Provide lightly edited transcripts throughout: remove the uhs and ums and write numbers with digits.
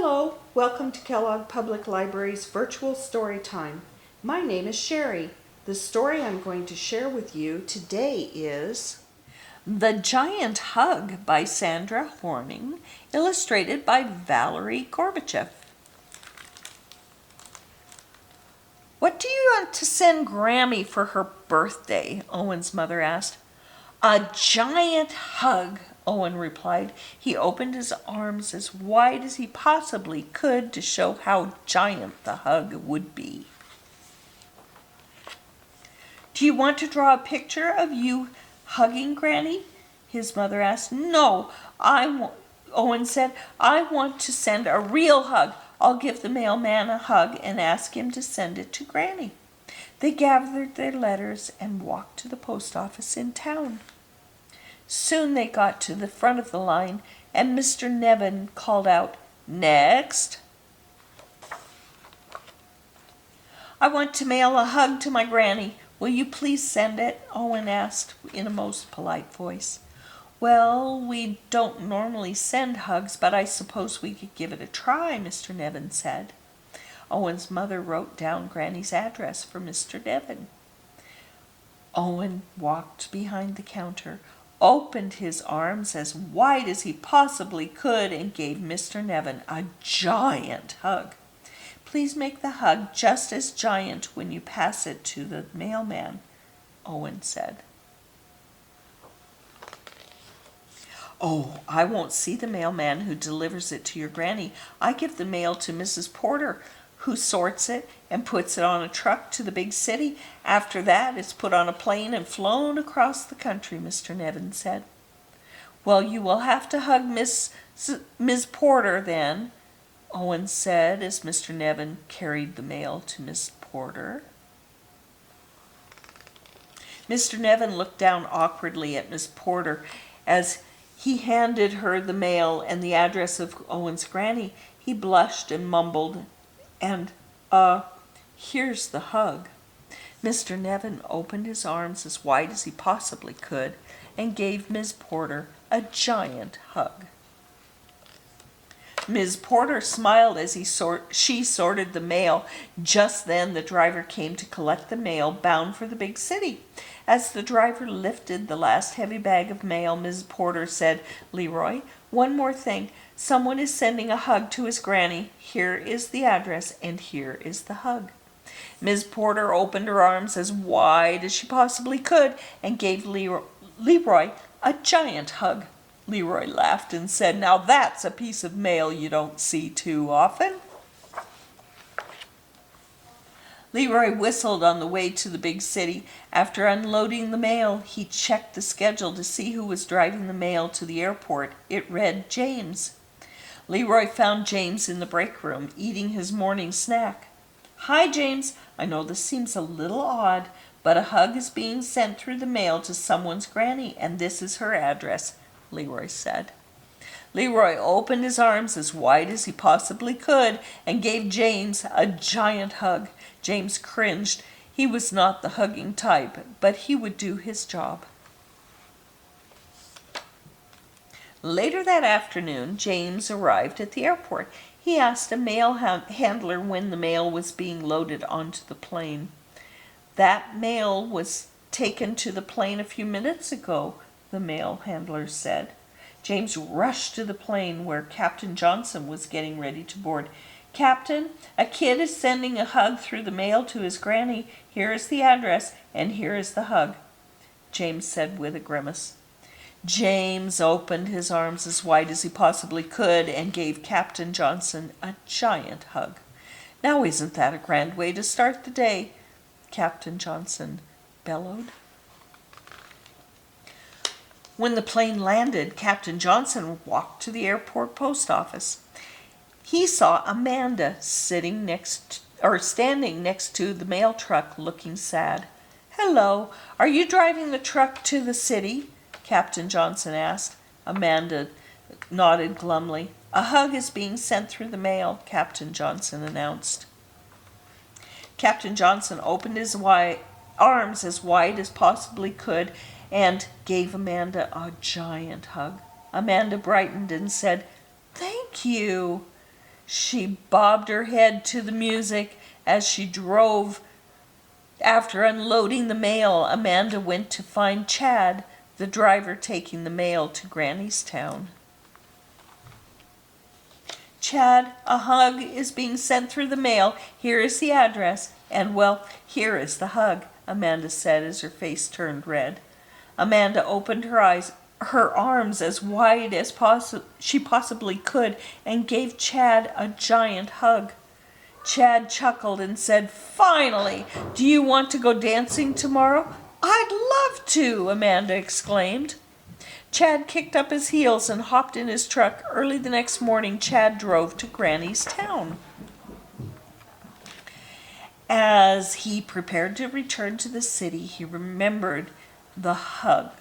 Hello, welcome to Kellogg Public Library's virtual story time. My name is Sherry. The story I'm going to share with you today is The Giant Hug by Sandra Horning, illustrated by Valerie Gorbachev. What do you want to send Grammy for her birthday? Owen's mother asked. A giant hug, Owen replied. He opened his arms as wide as he possibly could to show how giant the hug would be. Do you want to draw a picture of you hugging Granny? His mother asked. No, Owen said. I want to send a real hug. I'll give the mailman a hug and ask him to send it to Granny. They gathered their letters and walked to the post office in town. Soon they got to the front of the line, and Mr. Nevin called out, Next. I want to mail a hug to my Granny. Will you please send it? Owen asked in a most polite voice. Well, we don't normally send hugs, but I suppose we could give it a try, Mr. Nevin said. Owen's mother wrote down Granny's address for Mr. Nevin. Owen walked behind the counter, opened his arms as wide as he possibly could, and gave Mr. Nevin a giant hug. Please make the hug just as giant when you pass it to the mailman, Owen said. Oh, I won't see the mailman who delivers it to your Granny. I give the mail to Mrs. Porter, who sorts it and puts it on a truck to the big city. After that, it's put on a plane and flown across the country, Mr. Nevin said. Well, you will have to hug Miss Porter then, Owen said as Mr. Nevin carried the mail to Miss Porter. Mr. Nevin looked down awkwardly at Miss Porter as he handed her the mail and the address of Owen's Granny. He blushed and mumbled, and, here's the hug. Mr. Nevin opened his arms as wide as he possibly could and gave Miss Porter a giant hug. Miss Porter smiled as she sorted the mail. Just then the driver came to collect the mail bound for the big city. As the driver lifted the last heavy bag of mail, Miss Porter said, Leroy, one more thing. Someone is sending a hug to his Granny. Here is the address, and here is the hug. Miss Porter opened her arms as wide as she possibly could and gave Leroy a giant hug. Leroy laughed and said, Now that's a piece of mail you don't see too often. Leroy whistled on the way to the big city. After unloading the mail, he checked the schedule to see who was driving the mail to the airport. It read James. Leroy found James in the break room, eating his morning snack. Hi, James. I know this seems a little odd, but a hug is being sent through the mail to someone's Granny, and this is her address, Leroy said. Leroy opened his arms as wide as he possibly could and gave James a giant hug. James cringed. He was not the hugging type, but he would do his job. Later that afternoon, James arrived at the airport. He asked a mail handler when the mail was being loaded onto the plane. That mail was taken to the plane a few minutes ago, the mail handler said. James rushed to the plane where Captain Johnson was getting ready to board. Captain, a kid is sending a hug through the mail to his Granny. Here is the address, and here is the hug, James said with a grimace. James opened his arms as wide as he possibly could and gave Captain Johnson a giant hug. Now isn't that a grand way to start the day? Captain Johnson bellowed. When the plane landed, Captain Johnson walked to the airport post office. He saw Amanda standing next to the mail truck, looking sad. Hello, are you driving the truck to the city? Captain Johnson asked. Amanda nodded glumly. A hug is being sent through the mail, Captain Johnson announced. Captain Johnson opened his arms as wide as possibly could and gave Amanda a giant hug. Amanda brightened and said, Thank you. She bobbed her head to the music as she drove. After unloading the mail, Amanda went to find Chad, the driver taking the mail to Granny's town. Chad, a hug is being sent through the mail. Here is the address. And, well, here is the hug, Amanda said as her face turned red. Amanda opened her arms as wide as she possibly could, and gave Chad a giant hug. Chad chuckled and said, "Finally! Do you want to go dancing tomorrow?" "I'd love to!" Amanda exclaimed. Chad kicked up his heels and hopped in his truck. Early the next morning, Chad drove to Granny's town. As he prepared to return to the city, he remembered the hug.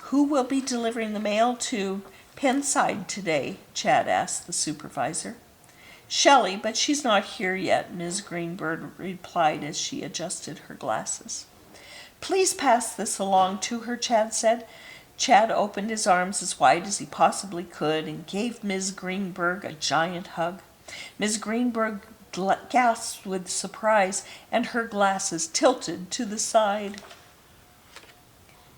"Who will be delivering the mail to Penside today?" Chad asked the supervisor. "Shelley, but she's not here yet," Ms. Greenberg replied as she adjusted her glasses. "Please pass this along to her," Chad said. Chad opened his arms as wide as he possibly could and gave Ms. Greenberg a giant hug. Ms. Greenberg gasped with surprise, and her glasses tilted to the side.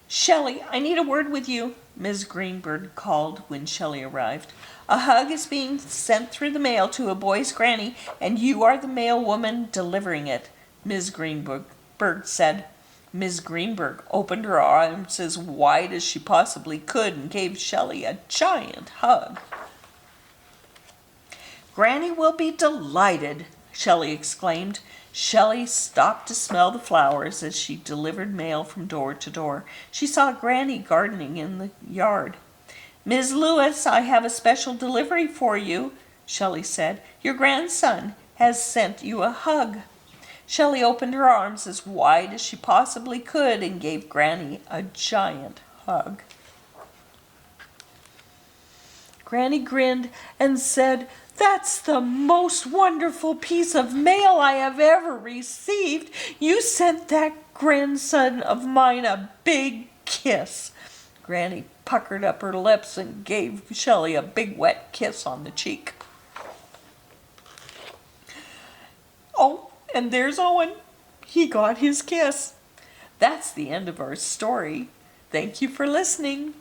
"Shelley, I need a word with you," Ms. Greenberg called when Shelley arrived. "A hug is being sent through the mail to a boy's granny, and you are the mail woman delivering it," Ms. Greenberg said. Ms. Greenberg opened her arms as wide as she possibly could and gave Shelley a giant hug. "Granny will be delighted," Shelley exclaimed. Shelley stopped to smell the flowers as she delivered mail from door to door. She saw Granny gardening in the yard. "Ms. Lewis, I have a special delivery for you," Shelley said. "Your grandson has sent you a hug." Shelley opened her arms as wide as she possibly could and gave Granny a giant hug. Granny grinned and said, "That's the most wonderful piece of mail I have ever received. You sent that grandson of mine a big kiss." Granny puckered up her lips and gave Shelley a big wet kiss on the cheek. "Oh, and there's Owen. He got his kiss." That's the end of our story. Thank you for listening.